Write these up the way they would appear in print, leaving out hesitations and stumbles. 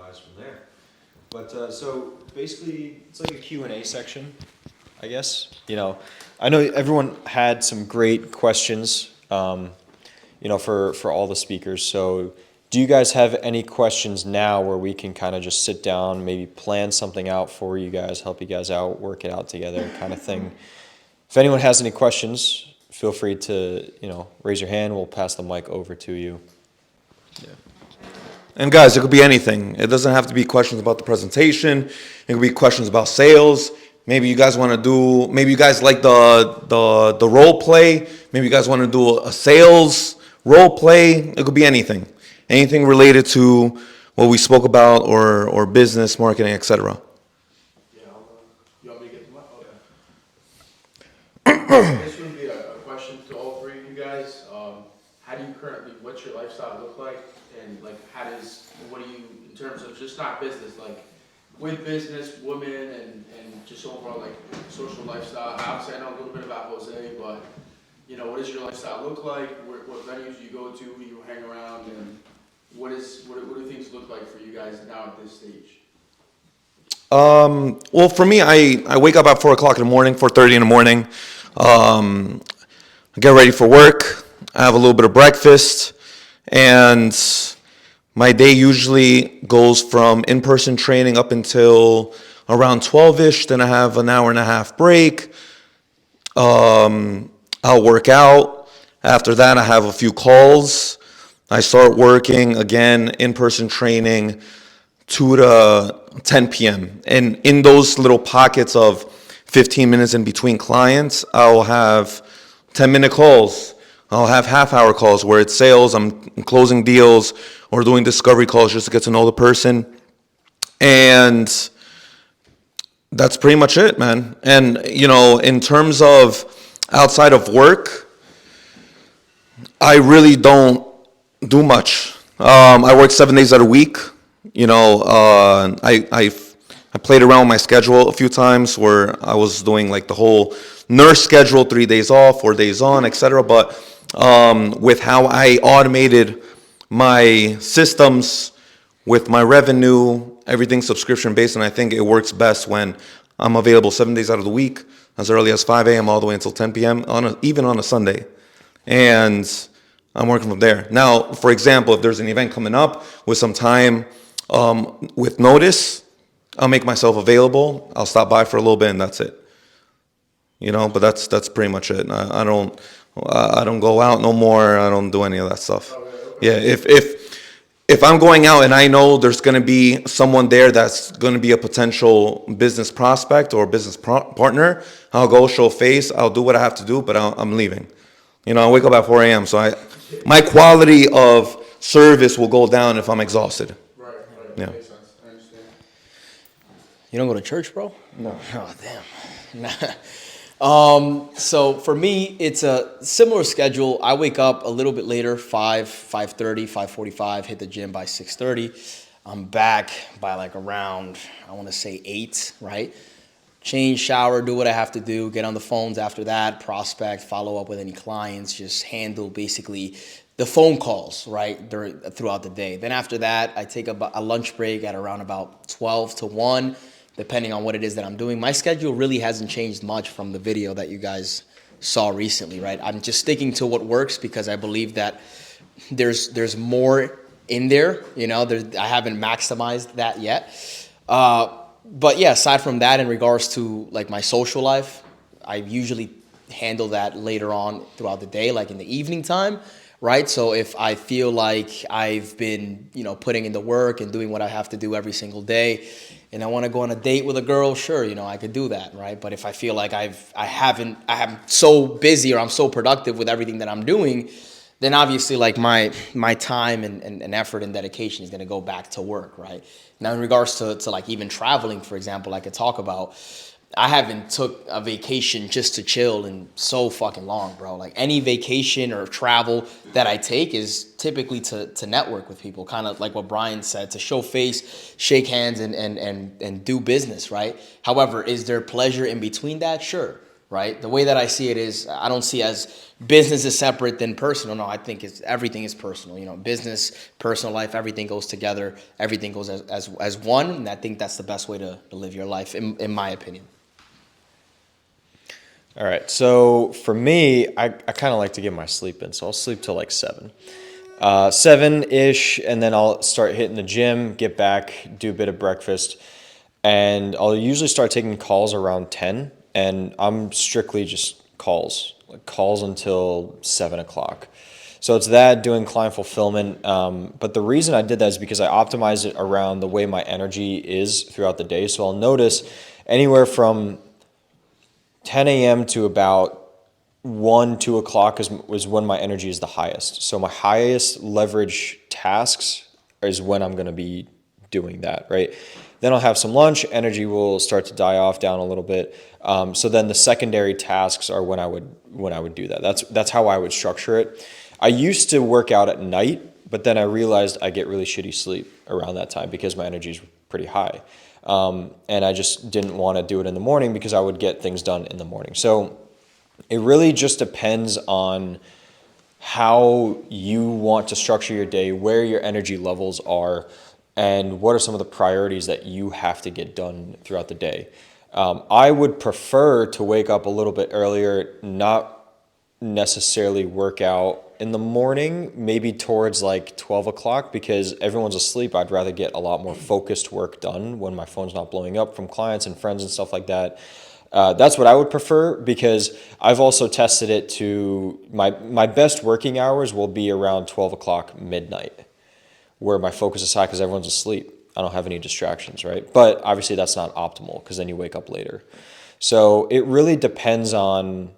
improvise from there. But so basically, it's like a Q&A section, I guess. I know everyone had some great questions, for all the speakers. So do you guys have any questions now where we can kind of just sit down, maybe plan something out for you guys, help you guys out, work it out together kind of thing? If anyone has any questions, feel free to, raise your hand. We'll pass the mic over to you. Yeah. And guys, it could be anything. It doesn't have to be questions about the presentation. It could be questions about sales. Maybe you guys maybe you guys like the role play. Maybe you guys want to do a sales role play. It could be anything. Anything related to what we spoke about or business, marketing, etc. You want me to get the mic? Okay. This would be a question to all three of you guys. What's your lifestyle look like? And what do you, in terms of just not business, like with business, women, and just overall like social lifestyle? Obviously, I know a little bit about Jose, but what does your lifestyle look like? What venues do you go to? Who you hang around? And what do things look like for you guys now at this stage? Well, for me, I wake up at 4 o'clock in the morning, 4:30 in the morning. I get ready for work. I have a little bit of breakfast, and my day usually goes from in-person training up until around 12-ish. Then I have an hour and a half break. I'll work out. After that, I have a few calls. I start working again, in-person training, 2 to 10 p.m. And in those little pockets of 15 minutes in between clients, I'll have 10-minute calls. I'll have half-hour calls where it's sales, I'm closing deals, or doing discovery calls just to get to know the person. And that's pretty much it, man. And, in terms of outside of work, I really don't do much. I work 7 days out of the week. I played around with my schedule a few times where I was doing like the whole nurse schedule, 3 days off, 4 days on, etc. But with how I automated my systems with my revenue, everything's subscription based, and I think it works best when I'm available 7 days out of the week, as early as 5 a.m. all the way until 10 p.m., even on a Sunday. And I'm working from there. Now, for example, if there's an event coming up with some time with notice, I'll make myself available. I'll stop by for a little bit, and that's it. But that's pretty much it. I don't go out no more. I don't do any of that stuff. Yeah, if I'm going out and I know there's going to be someone there that's going to be a potential business prospect or business partner, I'll go show face. I'll do what I have to do, but I'm leaving. I wake up at 4 a.m. So my quality of service will go down if I'm exhausted. Right. Yeah. Makes sense. I understand. You don't go to church, bro? No. Oh, damn. So for me, it's a similar schedule. I wake up a little bit later, 5:30, 5:45, hit the gym by 6:30. I'm back by like around, I want to say 8, right? Change, shower, do what I have to do, get on the phones after that, prospect, follow up with any clients, just handle basically the phone calls, right, throughout the day. Then after that, I take a lunch break at around about 12 to 1, depending on what it is that I'm doing. My schedule really hasn't changed much from the video that you guys saw recently, right? I'm just sticking to what works because I believe that there's more in there, I haven't maximized that yet. But yeah, aside from that, in regards to like my social life, I usually handle that later on throughout the day, like in the evening time, right? So if I feel like I've been, putting in the work and doing what I have to do every single day, and I want to go on a date with a girl, sure, I could do that, right? But if I feel like I'm so busy or I'm so productive with everything that I'm doing, then obviously like my time and effort and dedication is going to go back to work, right? Now in regards to like even traveling, for example, I could talk about, I haven't took a vacation just to chill in so fucking long, bro. Like any vacation or travel that I take is typically to network with people, kind of like what Brian said, to show face, shake hands, and do business, right? However, is there pleasure in between that? Sure. right? The way that I see it is, I don't see as business is separate than personal. No, I think everything is personal. You know, business, personal life, everything goes together. Everything goes as one. And I think that's the best way to live your life, in my opinion. All right, so for me, I kind of like to get my sleep in, so I'll sleep till like 7. 7-ish, and then I'll start hitting the gym, get back, do a bit of breakfast, and I'll usually start taking calls around 10, and I'm strictly just calls, like calls until 7 o'clock. So it's that, doing client fulfillment, but the reason I did that is because I optimized it around the way my energy is throughout the day. So I'll notice anywhere from 10 a.m. to about 1, 2 o'clock was when my energy is the highest. So my highest leverage tasks is when I'm going to be doing that, right? Then I'll have some lunch. Energy will start to die off down a little bit. So then the secondary tasks are when I would do that. That's how I would structure it. I used to work out at night, but then I realized I get really shitty sleep around that time because my energy is pretty high. And I just didn't want to do it in the morning because I would get things done in the morning. So it really just depends on how you want to structure your day, where your energy levels are, and what are some of the priorities that you have to get done throughout the day. I would prefer to wake up a little bit earlier, not necessarily work out in the morning, maybe towards like 12 o'clock, because everyone's asleep. I'd rather get a lot more focused work done when my phone's not blowing up from clients and friends and stuff like that. That's what I would prefer, because I've also tested it to my best working hours will be around 12 o'clock midnight, where my focus is high because everyone's asleep. I don't have any distractions, right? But obviously that's not optimal because then you wake up later. So it really depends on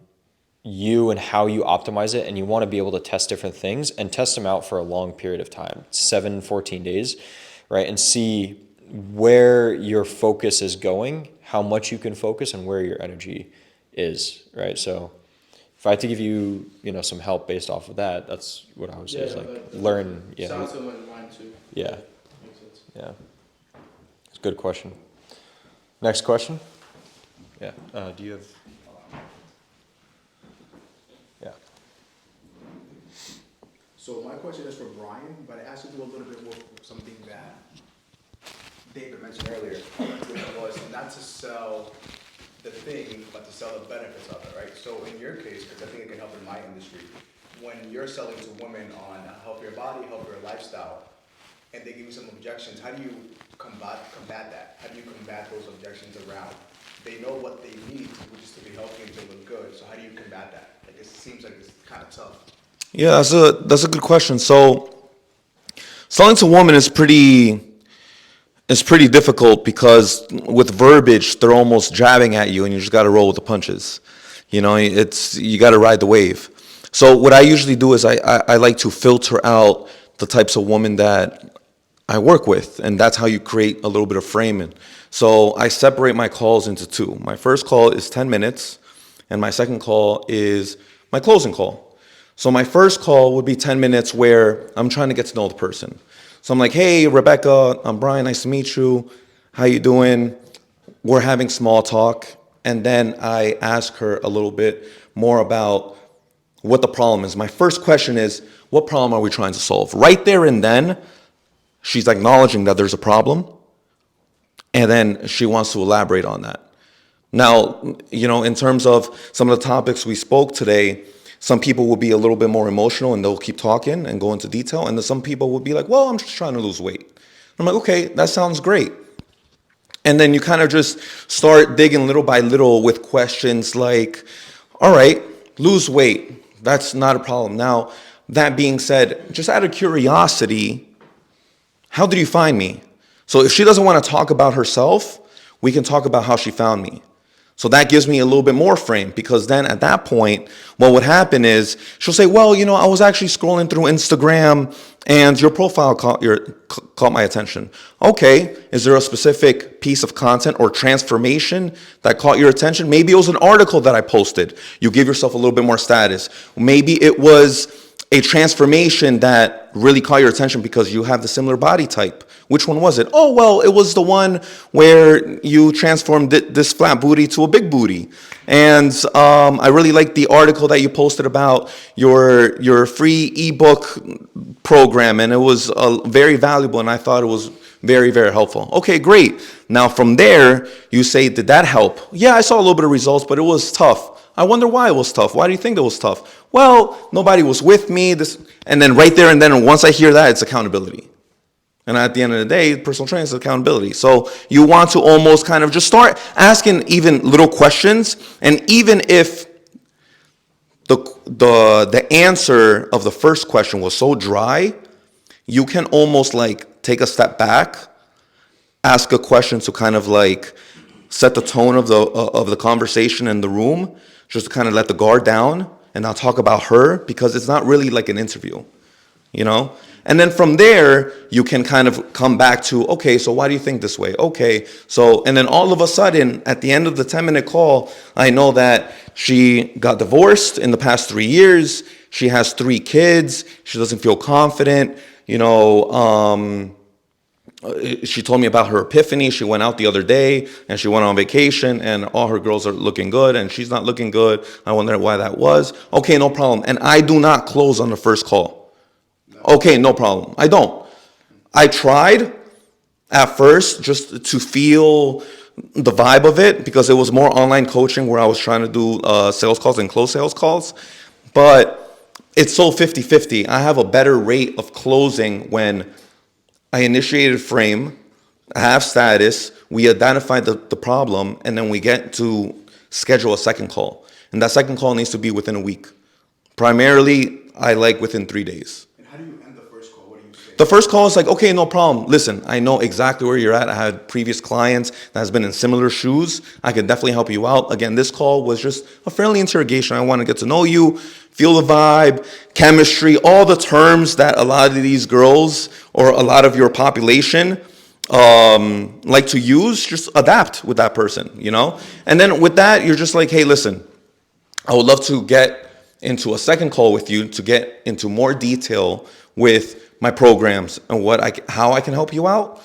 you and how you optimize it, and you want to be able to test different things and test them out for a long period of time, 7, 14 days, right? And see where your focus is going, how much you can focus, and where your energy is, right? So if I had to give you, some help based off of that, that's what I would say is learn. Yeah. Sounds similar to mine too. Yeah. Makes sense. Yeah. It's a good question. Next question. Yeah. Do you have? Yeah. So my question is for Brian, but it has to do a little bit with something that David mentioned earlier, which was not to sell the thing, but to sell the benefits of it, right? So in your case, because I think it can help in my industry, when you're selling to women on a healthier body, healthier lifestyle, and they give you some objections, how do you combat that? How do you combat those objections around? They know what they need, which is to be healthy and to look good. So how do you combat that? Like, it seems like it's kind of tough. Yeah, that's a good question. So selling to women is pretty difficult because with verbiage, they're almost jabbing at you and you just got to roll with the punches. You got to ride the wave. So what I usually do is I like to filter out the types of women that I work with, and that's how you create a little bit of framing. So I separate my calls into two. My first call is 10 minutes, and my second call is my closing call. So my first call would be 10 minutes where I'm trying to get to know the person. So I'm like, hey, Rebecca, I'm Brian, nice to meet you. How you doing? We're having small talk. And then I ask her a little bit more about what the problem is. My first question is, what problem are we trying to solve? Right there and then, she's acknowledging that there's a problem, and then she wants to elaborate on that. Now, in terms of some of the topics we spoke today, some people will be a little bit more emotional and they'll keep talking and go into detail, and then some people will be like, well, I'm just trying to lose weight. I'm like, okay, that sounds great. And then you kind of just start digging little by little with questions like, all right, lose weight. That's not a problem. Now, that being said, just out of curiosity, how did you find me? So if she doesn't want to talk about herself, we can talk about how she found me. So that gives me a little bit more frame, because then at that point, what would happen is she'll say, well, I was actually scrolling through Instagram and your profile caught my attention. Okay, is there a specific piece of content or transformation that caught your attention? Maybe it was an article that I posted. You give yourself a little bit more status. Maybe it was a transformation that really caught your attention because you have the similar body type. Which one was it? Oh, well, it was the one where you transformed this flat booty to a big booty. And I really liked the article that you posted about your free ebook program, and it was very valuable, and I thought it was very, very helpful. Okay, great. Now from there, you say, did that help? Yeah, I saw a little bit of results, but it was tough. I wonder why it was tough. Why do you think it was tough? Well, nobody was with me. And then right there and then, once I hear that, it's accountability. And at the end of the day, personal training is accountability. So you want to almost kind of just start asking even little questions. And even if the answer of the first question was so dry, you can almost like take a step back, ask a question to kind of like set the tone of the conversation in the room, just to kind of let the guard down and not talk about her, because it's not really like an interview, you know? And then from there, you can kind of come back to, okay, so why do you think this way? Okay, so, and then all of a sudden, at the end of the 10-minute call, I know that she got divorced in the past 3 years. She has 3 kids. She doesn't feel confident. You know, she told me about her epiphany. She went out the other day and she went on vacation and all her girls are looking good and she's not looking good. I wonder why that was. Okay, no problem. And I do not close on the first call. Okay, no problem. I don't. I tried at first just to feel the vibe of it because it was more online coaching where I was trying to do sales calls and close sales calls. But it's so 50-50. I have a better rate of closing when I initiated frame, I have status, we identify the problem, and then we get to schedule a second call. And that second call needs to be within a week. Primarily, I like within 3 days. And how do you end the first call? What do you say? The first call is like, okay, no problem. Listen, I know exactly where you're at. I had previous clients that has been in similar shoes. I can definitely help you out. Again, this call was just a friendly interrogation. I want to get to know you, feel the vibe, chemistry, all the terms that a lot of these girls or a lot of your population like to use. Just adapt with that person, you know? And then with that, you're just like, hey, listen, I would love to get into a second call with you to get into more detail with my programs and how I can help you out.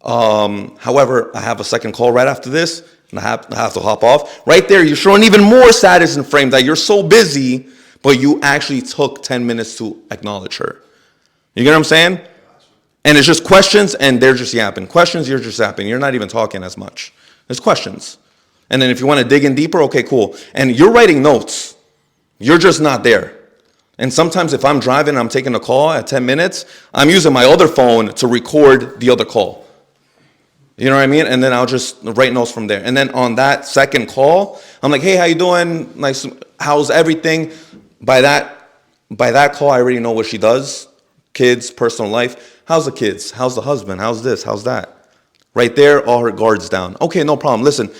However, I have a second call right after this, and I have to hop off. Right there, you're showing even more status in frame that you're so busy, but you actually took 10 minutes to acknowledge her. You get what I'm saying? And it's just questions, and they're just yapping. Questions, you're just yapping. You're not even talking as much. There's questions. And then if you want to dig in deeper, okay, cool. And you're writing notes. You're just not there. And sometimes if I'm driving and I'm taking a call at 10 minutes, I'm using my other phone to record the other call. You know what I mean? And then I'll just write notes from there. And then on that second call, I'm like, hey, how you doing? Nice. How's everything? By that call, I already know what she does. Kids, personal life. How's the kids? How's the husband? How's this? How's that? Right there, all her guards down. Okay, no problem. Listen,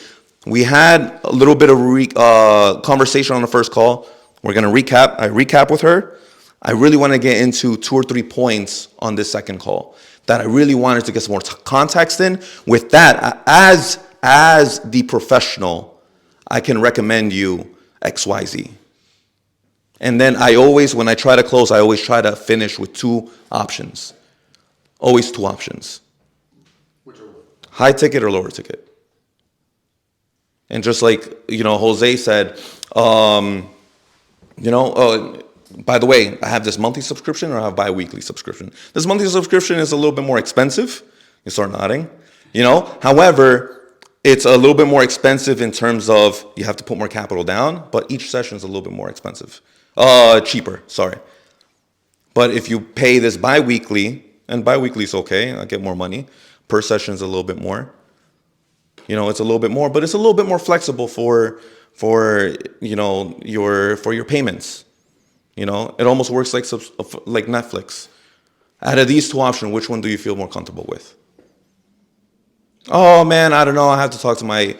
we had a little bit of conversation on the first call. We're going to recap. I recap with her. I really want to get into 2 or 3 points on this second call that I really wanted to get some more context in. With that, as the professional, I can recommend you XYZ. And then when I try to close, I always try to finish with 2 options. Always 2 options. Which are what? High ticket or lower ticket. And just like, Jose said, by the way, I have this monthly subscription or I have bi-weekly subscription. This monthly subscription is a little bit more expensive. You start nodding. However, it's a little bit more expensive in terms of you have to put more capital down, but each session is a little bit more expensive. Cheaper, sorry. But if you pay this bi-weekly, and bi-weekly is okay, I get more money. Per session is a little bit more. It's a little bit more, but it's a little bit more flexible for your payments. It almost works like Netflix. Out of these 2 options, which one do you feel more comfortable with? Oh man, I don't know. I have to talk to my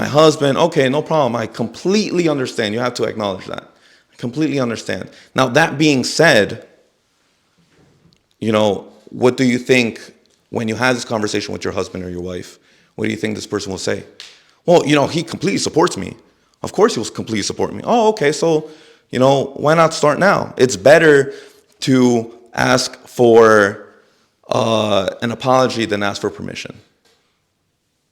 husband. Okay, no problem. I completely understand. You have to acknowledge that. I completely understand. Now that being said, what do you think when you have this conversation with your husband or your wife? What do you think this person will say? Well, he completely supports me. Of course he will completely support me. Oh, okay, so, why not start now? It's better to ask for an apology than ask for permission.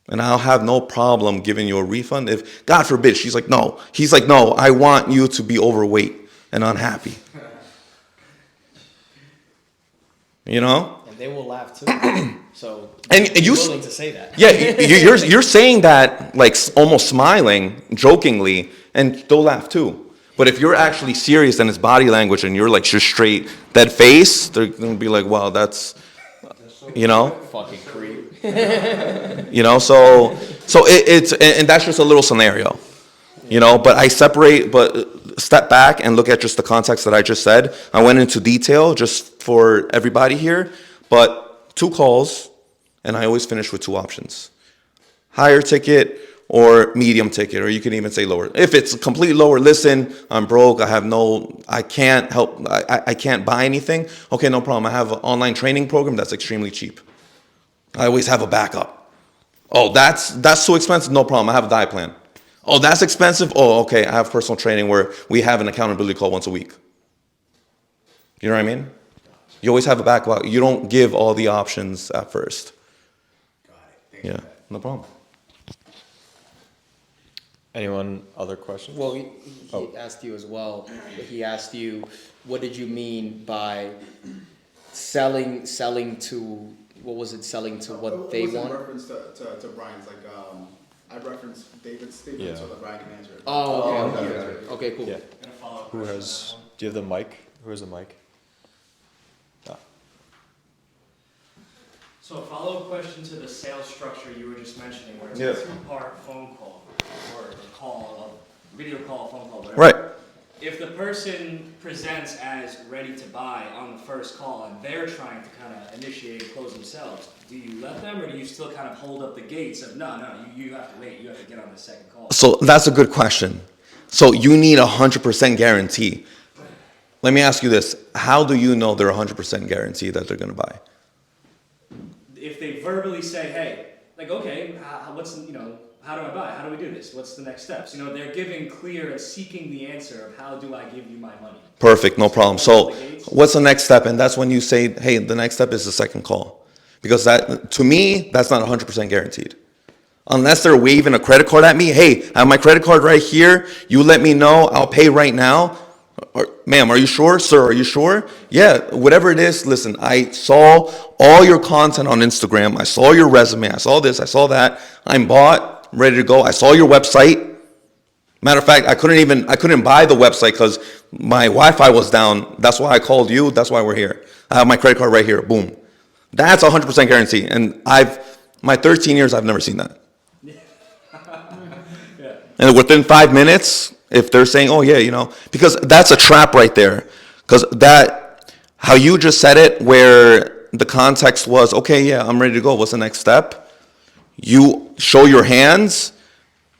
And I'll have no problem giving you a refund if, God forbid, she's like, no. He's like, no, I want you to be overweight and unhappy. You know? And they will laugh too. So And be you willing to say that. Yeah, you're saying that like almost smiling, jokingly, and they'll laugh too. But if you're actually serious and it's body language and you're like just straight dead face, they're gonna be like, wow, that's, you know, Fucking creep. you know. So it's and that's just a little scenario, you know. But I separate, but step back and look at just the context that I just said. I went into detail just for everybody here, but 2 calls, and I always finish with 2 options: higher ticket or medium ticket, or you can even say lower. If it's completely lower, listen, I'm broke, I can't help, I can't buy anything. Okay, no problem. I have an online training program that's extremely cheap. I always have a backup. Oh, that's too expensive? No problem. I have a diet plan. Oh, that's expensive? Oh, okay. I have personal training where we have an accountability call once a week. You know what I mean? You always have a backup. You don't give all the options at first. Got it. Thank you. Yeah, no problem. Anyone other questions? Well, he asked you as well. He asked you, what did you mean by selling to, what was it, selling to what they It was in want? reference to Brian's, like, I referenced David's statement Yeah. so that Brian can answer it. Oh, okay, okay. okay. Okay, cool. Yeah. Who has, do you have the mic? Who has the mic? Ah. So a follow-up question to the sales structure you were just mentioning, where it's Yeah. a 2-part phone call, or a call, a video call, phone call, whatever. Right. If the person presents as ready to buy on the first call and they're trying to kind of initiate and close themselves, do you let them, or do you still kind of hold up the gates of, no, you have to wait, you have to get on the second call? So that's a good question. So you need 100% guarantee. Let me ask you this. How do you know they're 100% guaranteed that they're going to buy? If they verbally say, hey, like, okay, what's, how do I buy? How do we do this? What's the next steps? They're giving clear and seeking the answer of how do I give you my money? Perfect, no problem. So what's the next step? And that's when you say, hey, the next step is the second call. Because that, to me, that's not 100% guaranteed. Unless they're waving a credit card at me, hey, I have my credit card right here. You let me know, I'll pay right now. Or, ma'am, are you sure? Sir, are you sure? Yeah, whatever it is, listen, I saw all your content on Instagram. I saw your resume. I saw this, I saw that. I'm bought, ready to go. I saw your website. Matter of fact, I couldn't buy the website because my Wi-Fi was down. That's why I called you. That's why we're here. I have my credit card right here. Boom. That's 100% guarantee. And my 13 years, I've never seen that. And within 5 minutes, if they're saying, oh yeah, because that's a trap right there. Because how you just said it, where the context was, okay, yeah, I'm ready to go. What's the next step? You show your hands,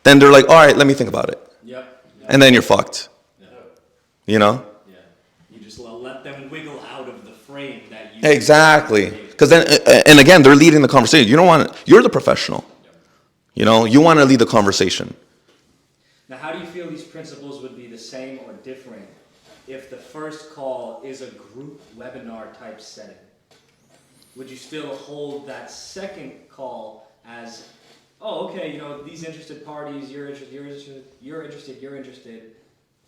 then they're like, all right, let me think about it. Yep. And then you're fucked. You know? Yeah. You just let them wiggle out of the frame that you... Exactly. Because then, and again, they're leading the conversation. You're the professional. You want to lead the conversation. Now, how do you feel these principles would be the same or different if the first call is a group webinar type setting? Would you still hold that second call as, oh, okay, these interested parties, you're interested,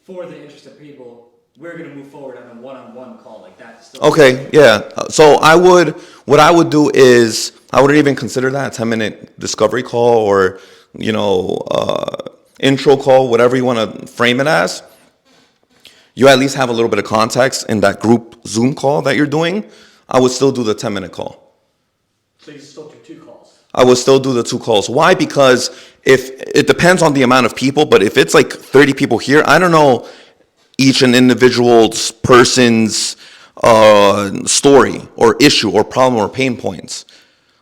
for the interested people, we're going to move forward on a one-on-one call like that? Still Okay, yeah. So what I would do is, I wouldn't even consider that a 10-minute discovery call or, intro call, whatever you want to frame it as. You at least have a little bit of context in that group Zoom call that you're doing. I would still do the 10-minute call. So you still do 2 calls? I would still do the 2 calls. Why? Because if it depends on the amount of people, but if it's like 30 people here, I don't know each and individual's person's story or issue or problem or pain points.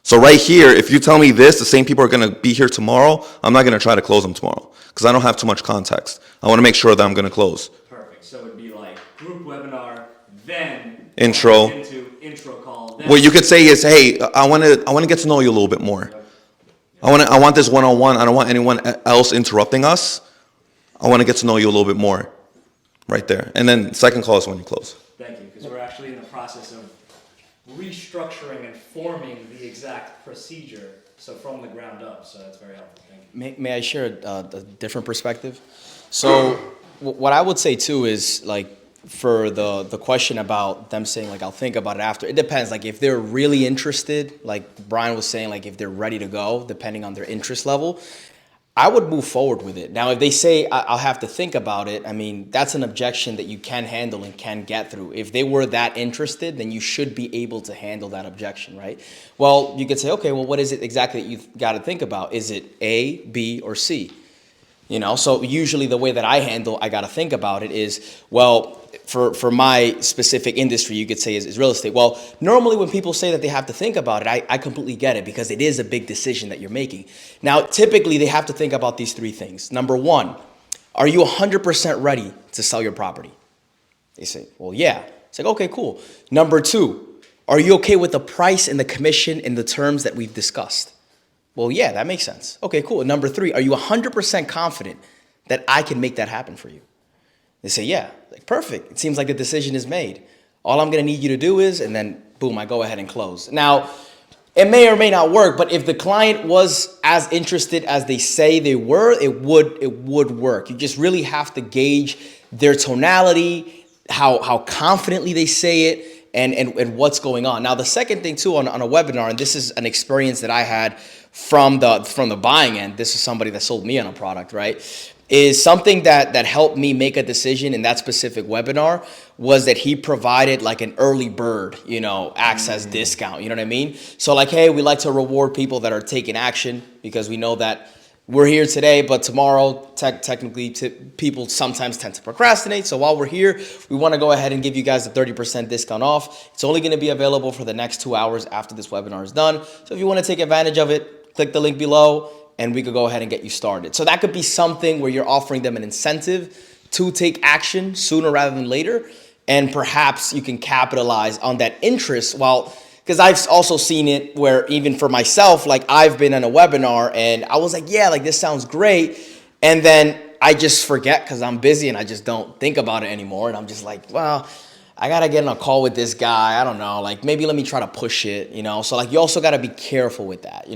So right here, if you tell me this, the same people are going to be here tomorrow, I'm not going to try to close them tomorrow because I don't have too much context. I want to make sure that I'm going to close. Perfect. So it would be like group webinar, then Intro. into intro call. Then What you could say is, hey, I want to get to know you a little bit more. I want this one-on-one. I don't want anyone else interrupting us. I want to get to know you a little bit more right there. And then second call is when you close. Thank you, because we're actually in the process of restructuring and forming the exact procedure, so from the ground up, so that's very helpful, thank you. May I share a different perspective? So what I would say too is like for the question about them saying like I'll think about it after. It depends. Like if they're really interested, like Brian was saying, like if they're ready to go, depending on their interest level, I would move forward with it. Now, if they say I'll have to think about it, I mean, that's an objection that you can handle and can get through. If they were that interested, then you should be able to handle that objection, right? Well, you could say, okay, well, what is it exactly that you've got to think about? Is it A, B, or C? You know, so usually the way that I got to think about it is, well, for my specific industry, you could say is real estate. Well, normally when people say that they have to think about it, I completely get it because it is a big decision that you're making. Now, typically they have to think about these three things. Number one, are you 100% ready to sell your property? They say, well, yeah. It's like, okay, cool. Number two, are you okay with the price and the commission and the terms that we've discussed? Well, yeah, that makes sense. Okay, cool. And number three, are you 100% confident that I can make that happen for you? They say, yeah. Like, perfect. It seems like the decision is made. All I'm going to need you to do is, and then boom, I go ahead and close. Now, it may or may not work, but if the client was as interested as they say they were, it would work. You just really have to gauge their tonality, how confidently they say it, and what's going on. Now, the second thing too on a webinar, and this is an experience that I had from the buying end, this is somebody that sold me on a product, right? Is something that helped me make a decision in that specific webinar was that he provided like an early bird, access discount, you know what I mean? So like, hey, we like to reward people that are taking action because we know that we're here today, but tomorrow, technically, people sometimes tend to procrastinate. So while we're here, we want to go ahead and give you guys a 30% discount off. It's only going to be available for the next 2 hours after this webinar is done. So if you want to take advantage of it, click the link below and we could go ahead and get you started. So that could be something where you're offering them an incentive to take action sooner rather than later. And perhaps you can capitalize on that interest because I've also seen it where even for myself, like I've been on a webinar and I was like, yeah, like this sounds great. And then I just forget because I'm busy and I just don't think about it anymore. And I'm just like, well, I got to get on a call with this guy. I don't know, like maybe let me try to push it, So like you also got to be careful with that,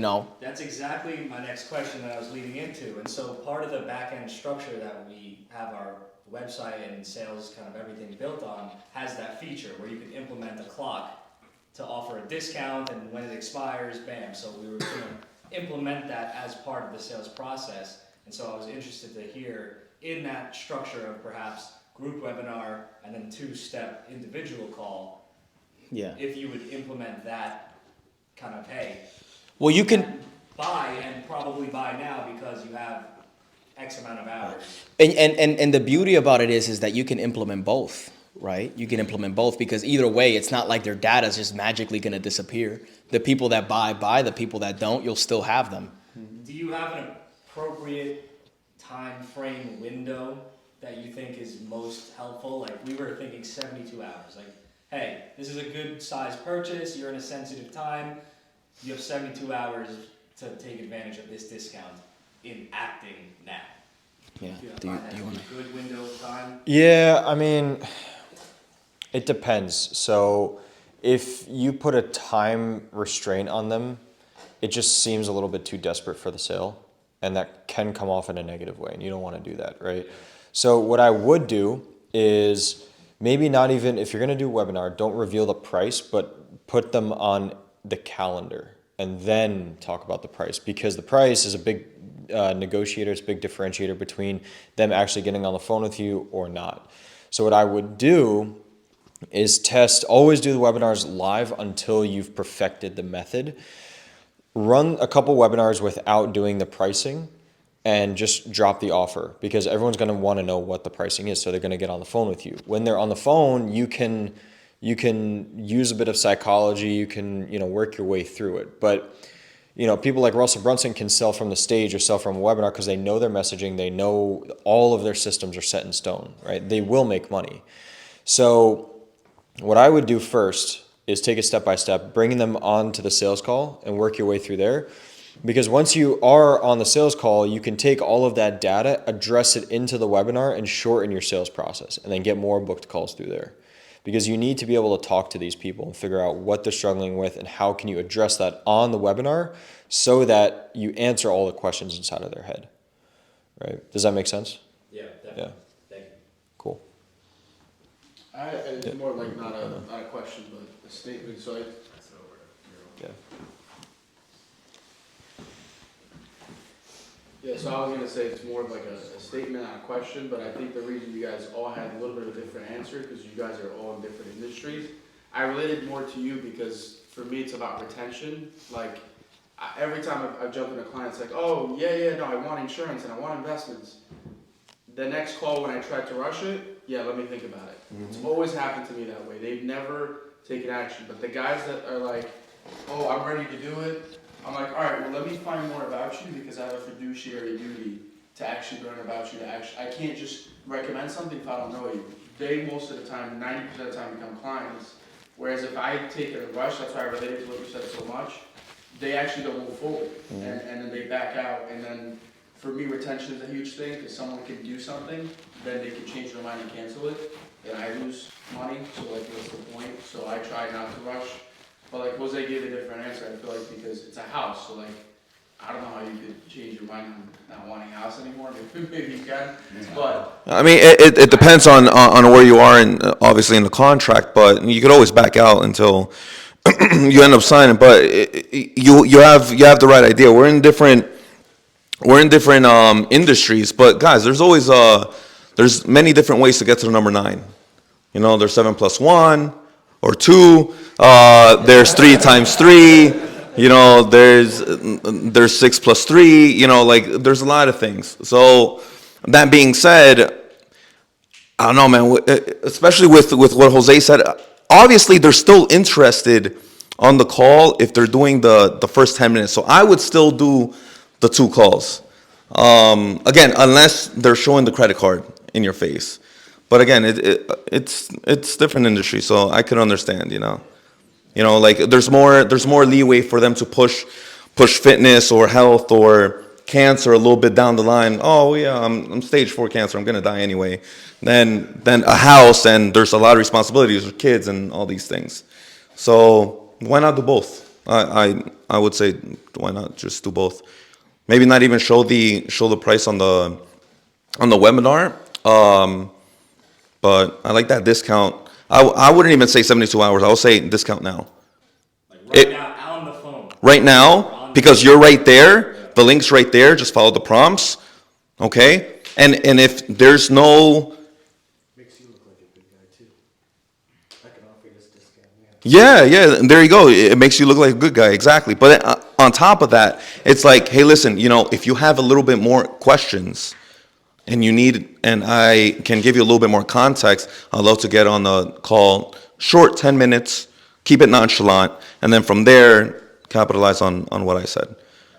That's exactly my next question that I was leading into. And so part of the back-end structure that we have our website and sales, kind of everything built on, has that feature where you can implement a clock to offer a discount, and when it expires, bam. So we were going to implement that as part of the sales process. And so I was interested to hear in that structure of perhaps group webinar and then 2-step individual call, Yeah. if you would implement that kind of, hey, Well, you can, buy and probably buy now because you have X amount of hours. and the beauty about it is that you can implement both, right? You can implement both because either way, it's not like their data is just magically going to disappear. The people that buy, the people that don't, you'll still have them. Do you have an appropriate time frame window that you think is most helpful? Like we were thinking 72 hours. Like, hey, this is a good size purchase. You're in a sensitive time. You have 72 hours to take advantage of this discount in acting now. Yeah. Do you find that wanna- a good window of time? Yeah, I mean, it depends. So if you put a time restraint on them, it just seems a little bit too desperate for the sale, and that can come off in a negative way, and you don't want to do that, right? So what I would do is maybe not even, if you're going to do a webinar, don't reveal the price, but put them on the calendar and then talk about the price, because the price is a big negotiator, it's a big differentiator between them actually getting on the phone with you or not. So what I would do is always do the webinars live until you've perfected the method. Run a couple webinars without doing the pricing and just drop the offer, because everyone's going to want to know what the pricing is, so they're going to get on the phone with you. When they're on the phone, you can use a bit of psychology, you can work your way through it. But people like Russell Brunson can sell from the stage or sell from a webinar because they know their messaging, they know all of their systems are set in stone, right? They will make money. So what I would do first is take it step by step, bringing them onto the sales call and work your way through there. Because once you are on the sales call, you can take all of that data, address it into the webinar, and shorten your sales process, and then get more booked calls through there. because you need to be able to talk to these people and figure out what they're struggling with and how can you address that on the webinar so that you answer all the questions inside of their head. Right? Does that make sense? Yeah, definitely. Yeah. Thank you. Cool. It's more like not a question, but a statement, so I. Yeah. Yeah, so I was gonna say it's more of like a statement, not a question, but I think the reason you guys all had a little bit of a different answer, because you guys are all in different industries. I related more to you because for me, it's about retention. Like, every time I've jumped in a client, it's like, oh, yeah, no, I want insurance and I want investments. The next call when I tried to rush it, yeah, let me think about it. It's always happened to me that way. They've never taken action. But the guys that are like, oh, I'm ready to do it, I'm like, all right, well, let me find more about you because I have a fiduciary duty to actually learn about you. I can't just recommend something if I don't know you. They, most of the time, 90% of the time, become clients. Whereas if I take it in a rush, that's why I related to what you said so much, they actually don't move forward. And then they back out. And then for me, retention is a huge thing because someone can do something, then they can change their mind and cancel it. And I lose money, so like, what's the point? So I try not to rush. But like Jose gave a different answer, I feel like, because it's a house, so like, I don't know how you could change your mind on not wanting a house anymore, maybe you can, but. I mean, it depends on where you are and obviously in the contract, but you could always back out until you end up signing. But you have the right idea. We're in different industries, but guys, there's always there's many different ways to get to the number 9. You know, there's 7 + 1 or 2. There's 3 × 3. You know, there's 6 + 3. You know, like there's a lot of things. So that being said, I don't know, man. Especially with what Jose said, obviously they're still interested on the call if they're doing the first 10 minutes. So I would still do the 2 calls. Again, unless they're showing the credit card in your face. But again, it's different industry, so I could understand, you know. You know, like there's more leeway for them to push fitness or health or cancer a little bit down the line. Oh yeah, I'm stage 4 cancer, I'm gonna die anyway. Then a house, and there's a lot of responsibilities with kids and all these things. So why not do both? I would say why not just do both? Maybe not even show the price on the webinar. But I like that discount. I wouldn't even say 72 hours. I would say discount now. Like now, on the phone. Right now, because you're right there. The link's right there. Just follow the prompts. Okay? And if there's no... Makes you look like a good guy, too. I can offer you this discount, Yeah, there you go. It makes you look like a good guy, exactly. But on top of that, it's like, hey, listen, you know, if you have a little bit more questions and I can give you a little bit more context, I'd love to get on the call, short 10 minutes, keep it nonchalant, and then from there, capitalize on what I said.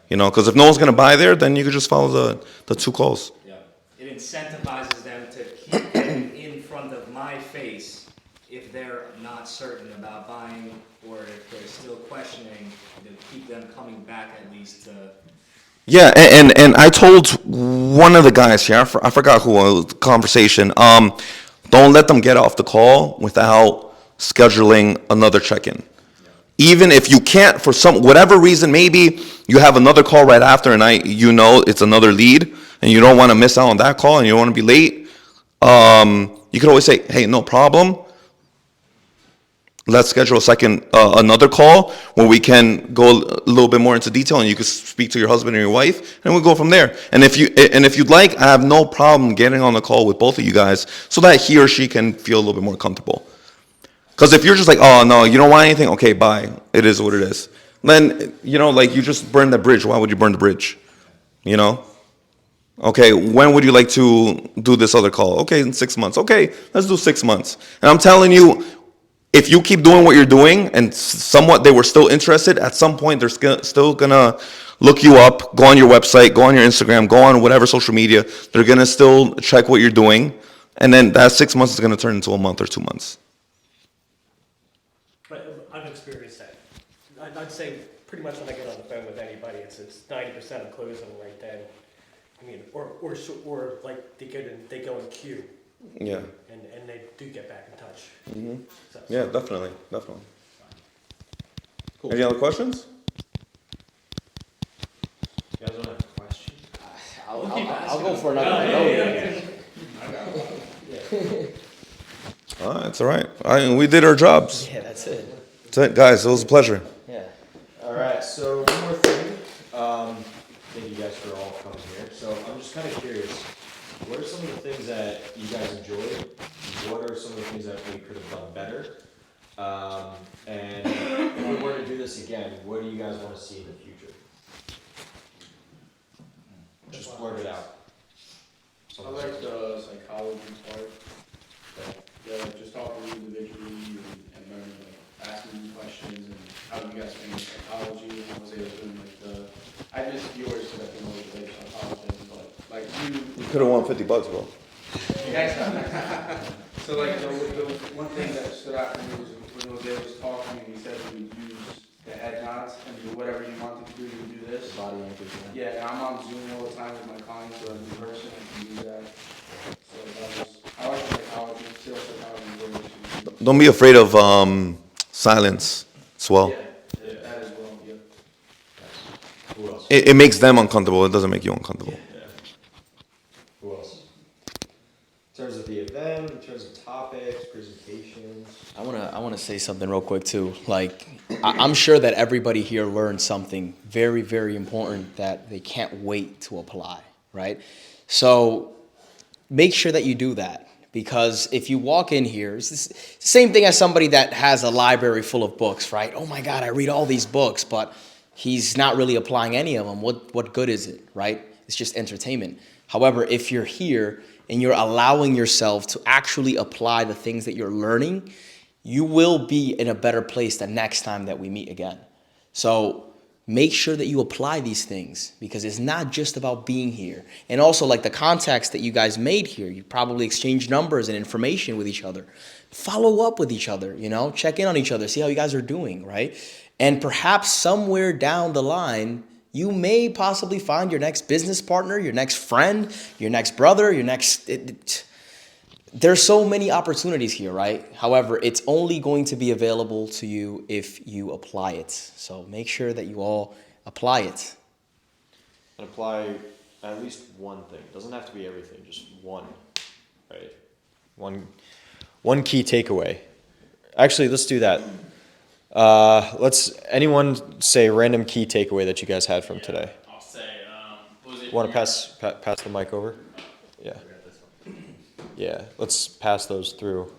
You know, because if no one's going to buy there, then you could just follow the 2 calls. Yeah. It incentivizes them to keep getting in front of my face if they're not certain about buying, or if they're still questioning, to keep them coming back at least to. Yeah, and I told one of the guys here, I forgot who, the conversation, don't let them get off the call without scheduling another check-in. Even if you can't, for whatever reason, maybe you have another call right after and you know it's another lead and you don't want to miss out on that call and you don't want to be late, you could always say, hey, no problem. Let's schedule another call where we can go a little bit more into detail and you can speak to your husband or your wife and we'll go from there. And if you'd like, I have no problem getting on the call with both of you guys so that he or she can feel a little bit more comfortable. Because if you're just like, oh no, you don't want anything, okay, bye. It is what it is. Then, you know, like you just burn the bridge. Why would you burn the bridge? You know? Okay, when would you like to do this other call? Okay, in 6 months. Okay, let's do 6 months. And I'm telling you, if you keep doing what you're doing and somewhat they were still interested, at some point they're still going to look you up, go on your website, go on your Instagram, go on whatever social media. They're going to still check what you're doing. And then that 6 months is going to turn into a month or 2 months. But I've experienced that. I'd say pretty much when I get on the phone with anybody, it's 90% of closing right then. I mean, or like they go in queue. Yeah. And they do get back in touch. Hmm. So- Yeah, definitely, definitely. Cool. Any other questions? You guys don't have questions? I'll go for Oh, another. yeah. All right, it's all right. We did our jobs. Yeah, that's it. That's it, guys. It was a pleasure. Yeah. All right, so one more thing. Thank you guys for all coming here. So I'm just kind of curious, what are some of the things that you guys enjoyed? What are some of the things that we could have done better? And if we were to do this again, what do you guys want to see in the future? Just blurt it out. I like the psychology part. Yeah, like just talking individually and learning, like asking you questions and how you guys think psychology. And I was able to do like I missed yours because I didn't know what they psychology, but like You could have won $50, bro. So like the one thing that stood out for me was when Jose was talking and he said we would use the head nods and do whatever you wanted to do, you would do this. Body language. Yeah, and I'm on Zoom all the time with my clients, so in person I can do that. So that was, I like psychology, sales psychology, very interesting. Don't be afraid of silence as well. Yeah, that as well, yeah. Who else? It makes them uncomfortable. It doesn't make you uncomfortable. Who else? In terms of the event, in terms of topics, presentations. I wanna say something real quick too. Like, I'm sure that everybody here learned something very, very important that they can't wait to apply, right? So make sure that you do that, because if you walk in here, it's the same thing as somebody that has a library full of books, right? Oh my God, I read all these books, but he's not really applying any of them. What good is it, right? It's just entertainment. However, if you're here and you're allowing yourself to actually apply the things that you're learning, you will be in a better place the next time that we meet again. So make sure that you apply these things, because it's not just about being here. And also, like the contacts that you guys made here, you probably exchanged numbers and information with each other. Follow up with each other, check in on each other, see how you guys are doing, right? And perhaps somewhere down the line, you may possibly find your next business partner, your next friend, your next brother, your next... There's so many opportunities here, right? However, it's only going to be available to you if you apply it. So make sure that you all apply it. And apply at least one thing. Doesn't have to be everything, just one, right? One key takeaway. Actually, let's do that. Let's anyone say a random key takeaway that you guys had from today. I'll say, was it? Want to pass the mic over? Yeah. Yeah. Let's pass those through.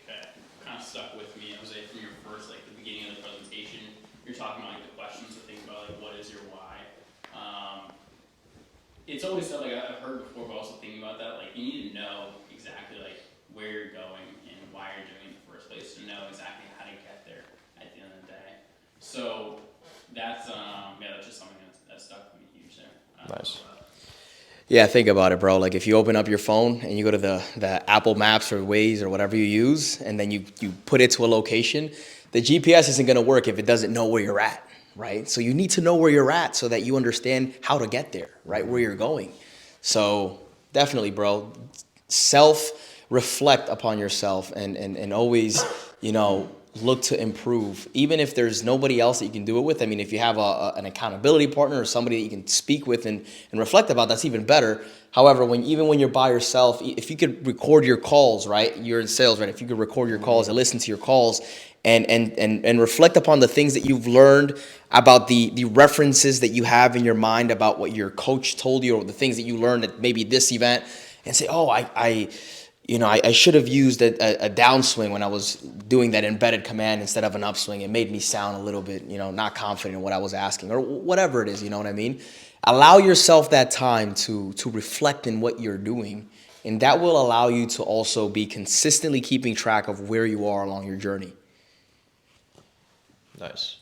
Okay, kind of stuck with me. Jose, from your first, like the beginning of the presentation, you're talking about like the questions to think about, like what is your why. It's always stuff like I've heard before, but also thinking about that, like you need to know exactly like where you're going and why you're doing it in the first place to know exactly how to get there at the end of the day. So that's that's just something that's stuck with me huge there. Nice. Yeah, think about it, bro. Like if you open up your phone and you go to the Apple Maps or Waze or whatever you use, and then you put it to a location, the GPS isn't going to work if it doesn't know where you're at, right? So you need to know where you're at so that you understand how to get there, right, where you're going. So definitely, bro, self-reflect upon yourself and always, look to improve. Even if there's nobody else that you can do it with. I mean, if you have an accountability partner or somebody that you can speak with and reflect about, that's even better. However, even when you're by yourself, if you could record your calls, right? You're in sales, right? If you could record your calls and listen to your calls and reflect upon the things that you've learned about the references that you have in your mind about what your coach told you or the things that you learned at maybe this event, and say, oh, I should have used a downswing when I was doing that embedded command instead of an upswing. It made me sound a little bit, not confident in what I was asking or whatever it is, you know what I mean? Allow yourself that time to reflect in what you're doing, and that will allow you to also be consistently keeping track of where you are along your journey. Nice.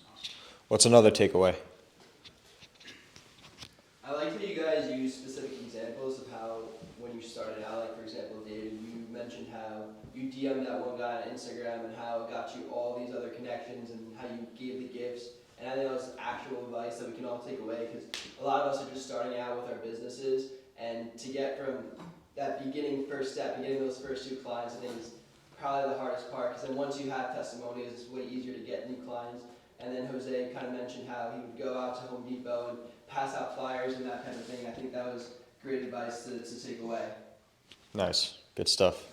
What's another takeaway? I like how you guys use specific examples of how when you started out, like for example, David, you mentioned how you DM'd that one guy on Instagram and how it got you all these other connections and how you gave the gifts And I think that was actual advice that we can all take away, because a lot of us are just starting out with our businesses, and to get from that beginning first step, getting those first 2 clients, I think is probably the hardest part, because then once you have testimonials, it's way easier to get new clients. And then Jose kind of mentioned how he would go out to Home Depot and pass out flyers and that kind of thing. I think that was great advice to take away. Nice, good stuff.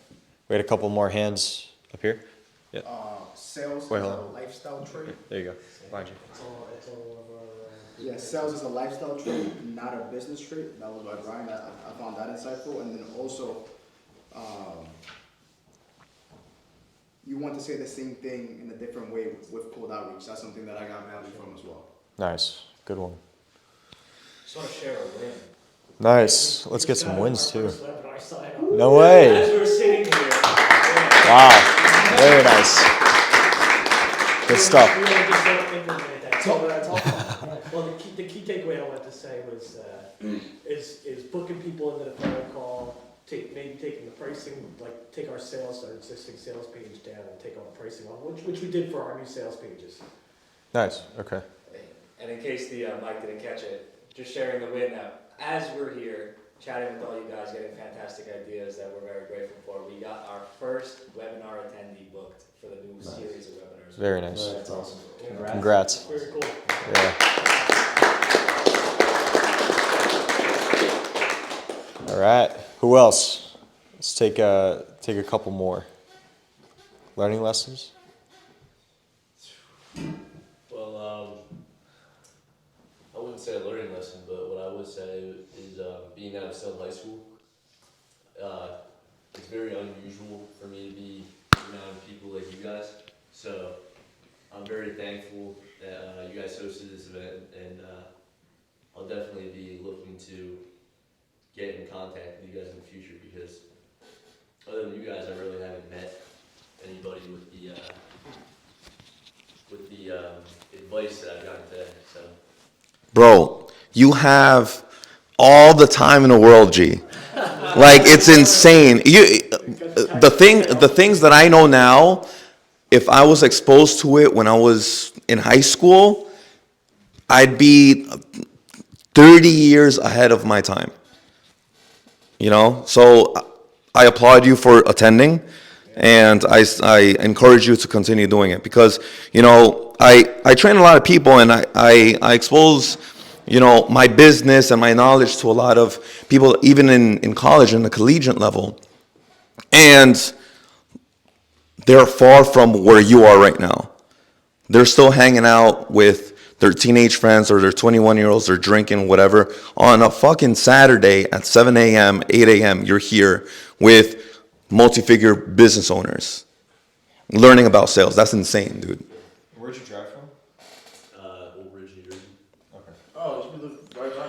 We had a couple more hands up here. Sales Wait, is hold a on. lifestyle trait. There you go. Behind you. It's all of our, Yeah, sales is a lifestyle trait, not a business trait. That was by Brian. I found that insightful. And then also, you want to say the same thing in a different way with cold outreach. That's something that I got value from as well. Nice, good one. just want to share a win. Nice. Let's get some wins too. First webinar sign up. No way. As we're sitting here. Wow. Very nice. Good stuff. We wanna just implement that. So, well, the key takeaway I wanted to say was, is booking people into the phone call, maybe taking the pricing, like take our existing sales page down and take all the pricing on, which we did for our new sales pages. Nice, okay. And in case the mic didn't catch it, just sharing the win that as we're here, chatting with all you guys, getting fantastic ideas that we're very grateful for, we got our first webinar attendee booked for the new series of webinars. Very nice. That's awesome. Congrats. Very cool. Yeah. All right. Who else? Let's take a couple more. Learning lessons. Well, I wouldn't say a learning lesson, but what I would say is being out of South High School. It's very unusual for me to be around people like you guys. So I'm very thankful that you guys hosted this event, and I'll definitely be looking to get in contact with you guys in the future, because other than you guys, I really haven't met anybody with the advice that I've gotten today. So. Bro, you have all the time in the world, G. Like, it's insane. The things that I know now, if I was exposed to it when I was in high school, I'd be 30 years ahead of my time. You know? So I applaud you for attending, and I encourage you to continue doing it, because, you know, I train a lot of people, and I expose, you know, my business and my knowledge to a lot of people, even in college, in the collegiate level. And they're far from where you are right now. They're still hanging out with their teenage friends or their 21-year-olds, they're drinking, whatever. On a fucking Saturday at 7 a.m., 8 a.m., you're here with multi-figure business owners learning about sales. That's insane, dude. Where'd you drive from? Old Ridge, New Jersey. Okay. Oh, you live right by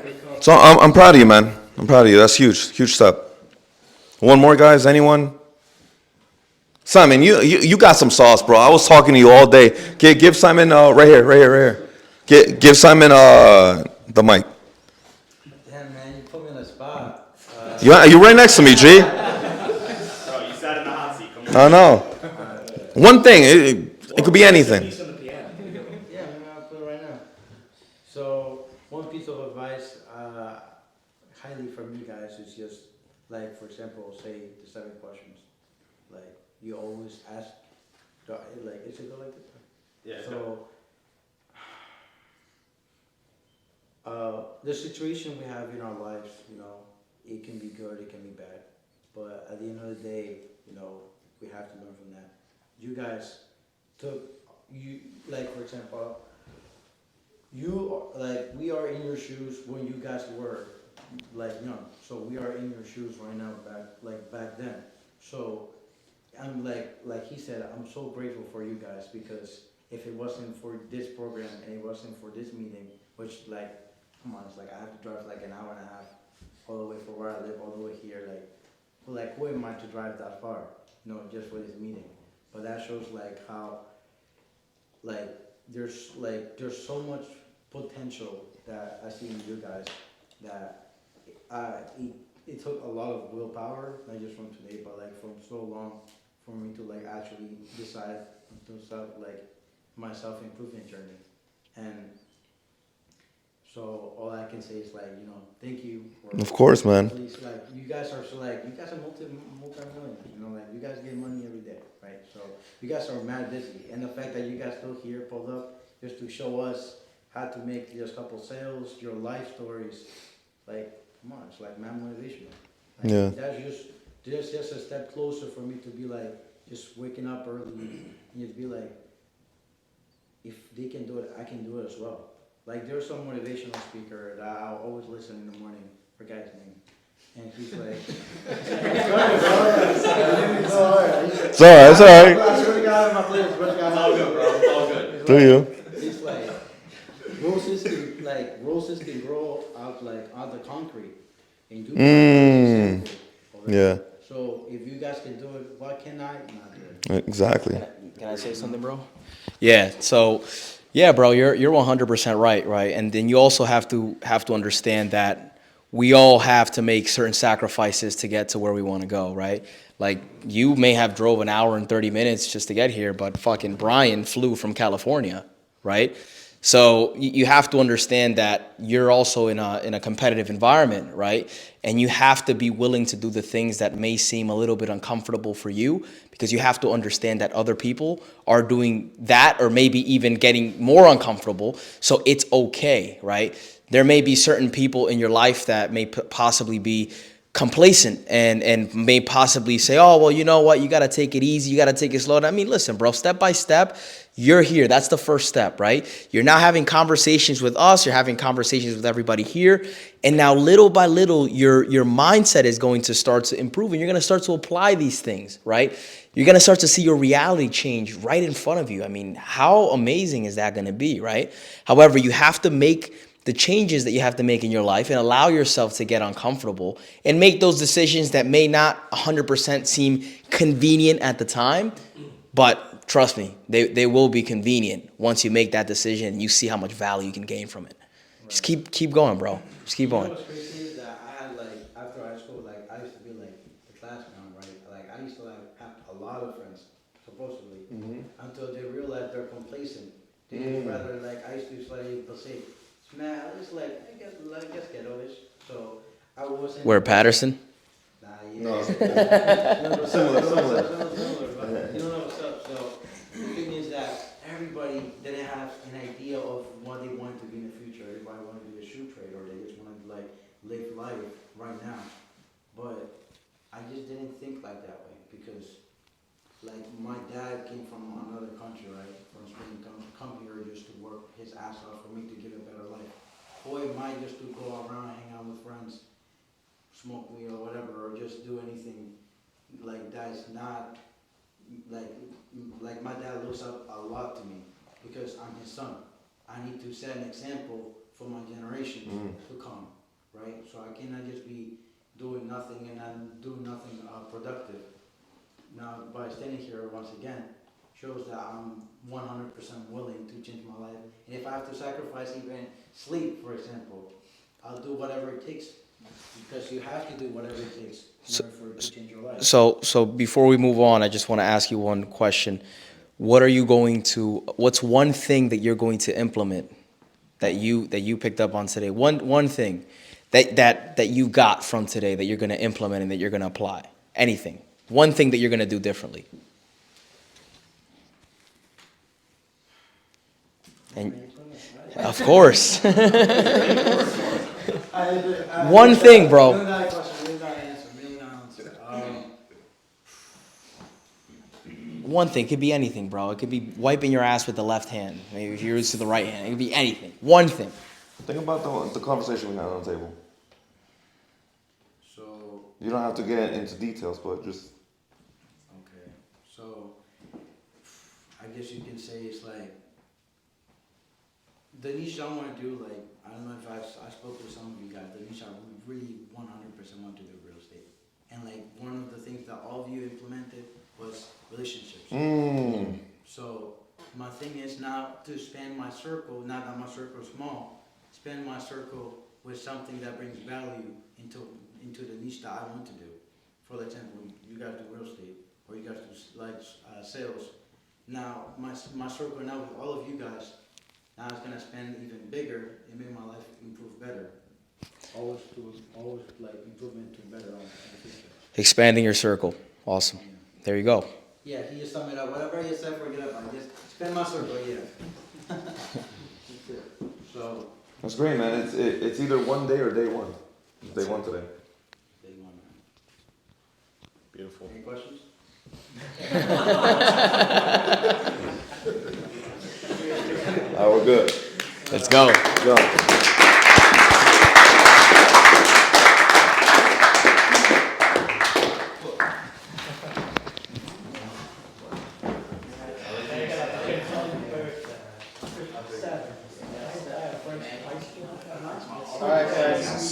me. So I'm proud of you, man. I'm proud of you. That's huge. Huge step. One more, guys? Anyone? Simon, you got some sauce, bro. I was talking to you all day. Give Simon right here. Give Simon the mic. Damn, man, you put me on the spot. You're right next to me, G. Bro, you sat in the hot seat. Come on. I know. One thing. It could be anything. Yeah, maybe I'll put it right now. So, one piece of advice, highly from you guys, is just, like, for example, say the 7 questions. Like, you always ask, like, is it go like this? Yeah. So, the situation we have in our lives, you know, it can be good, it can be bad. But at the end of the day, you know, we have to learn from that. You guys like, for example, we are in your shoes when you guys were, like, young. So we are in your shoes right now, back then. So I'm like he said, I'm so grateful for you guys, because if it wasn't for this program and it wasn't for this meeting, which, like, come on, it's like I have to drive like an hour and a half all the way from where I live all the way here, like who am I to drive that far, you know, just for this meeting? But that shows, like, how, like, there's so much potential that I see in you guys, that it took a lot of willpower, not just from today, but like from so long, for me to like actually decide to start like my self-improvement journey. And so all I can say is like, you know, thank you for. Of course, man. At least like, you guys are so like, you guys are multi-millionaires, you know, like you guys get money every day, right? So you guys are mad busy. And the fact that you guys still here pulled up just to show us how to make just a couple sales, your life stories, like, come on, it's like mad motivational. Like, Yeah. That's just a step closer for me to be like, just waking up early and just be like, if they can do it, I can do it as well. Like, there's some motivational speaker that I'll always listen in the morning, forget his name. And he's like, It's alright, it's alright. I swear to God, in my playlist, swear to God. It's all good, bro, it's all good. Do you? It's like, roses can grow out like out the concrete. And do Mm. Yeah, So if you guys can do it, why can't I not do it? exactly. Can I say something, bro? Yeah. So, yeah, bro, you're 100% right. And then you also have to understand that we all have to make certain sacrifices to get to where we want to go, right? Like, you may have drove an hour and 30 minutes just to get here, but fucking Brian flew from California, right? So you have to understand that you're also in a competitive environment, right? And you have to be willing to do the things that may seem a little bit uncomfortable for you, because you have to understand that other people are doing that or maybe even getting more uncomfortable. So it's okay, right? There may be certain people in your life that may possibly be complacent and may possibly say, oh, well, you know what? You got to take it easy. You got to take it slow. I mean, listen, bro, step by step, you're here. That's the first step, right? You're now having conversations with us. You're having conversations with everybody here. And now little by little, your mindset is going to start to improve and you're going to start to apply these things, right? You're going to start to see your reality change right in front of you. I mean, how amazing is that going to be, right? However, you have to make the changes that you have to make in your life and allow yourself to get uncomfortable and make those decisions that may not 100% seem convenient at the time, but trust me, they will be convenient once you make that decision and you see how much value you can gain from it. Right. Just keep going, bro. Just keep going. You know what's crazy is that I had like, after high school, like I used to be like the class clown, right? Like I used to have a lot of friends, supposedly, until they realized they're complacent. They rather like, I used to study Passaic. Man, I was like, I guess ghetto-ish. So I wasn't. Where, Patterson? Nah, yeah. No. Similar, similar. but you don't know what's up. So the thing is that everybody didn't have an idea of what they wanted to be in the future. Everybody wanted to be a shoe trade, or they just wanted to like live life right now. But I just didn't think like that way because, like, my dad came from another country, right? From Spain, come here just to work his ass off for me to get a better life. Boy, mine just to go around, hang out with friends, smoke weed or whatever, or just do anything like that's not like my dad looks up a lot to me because I'm his son. I need to set an example for my generation to come, right? So I cannot just be doing nothing and then do nothing productive. Now, by standing here once again, shows that I'm 100% willing to change my life. And if I have to sacrifice even sleep, for example, I'll do whatever it takes. Because you have to do whatever it takes in order for it to change your life. So before we move on, I just want to ask you one question. What's one thing that you're going to implement that you picked up on today? One thing that you got from today that you're going to implement and that you're going to apply? Anything. One thing that you're going to do differently. And of course. One thing, bro. One thing. Could be anything, bro. It could be wiping your ass with the left hand. Maybe if you're used to the right hand. It could be anything. One thing. Think about the conversation we had on the table. So, You don't have to get into details, but just. okay. So, I guess you can say it's like, the niche I want to do, like, I don't know if I spoke with some of you guys, the niche I really 100% want to do real estate. And like, one of the things that all of you implemented was relationships. So, my thing is now to expand my circle, not that my circle is small, expand my circle with something that brings value into the niche that I want to do. For example, you guys do real estate, for you guys to sales. Now, my circle now with all of you guys, now it's gonna expand even bigger and make my life improve better. Always like improvement to better on in the future. Expanding your circle. Awesome. There you go. Yeah, he just summed it up. Whatever he said, forget about it. Just expand my circle, yeah. So, That's great, man. It's either one day or day one. It's day one today. they want Beautiful. any questions? We're good. Let's go. Let's go. All right, guys.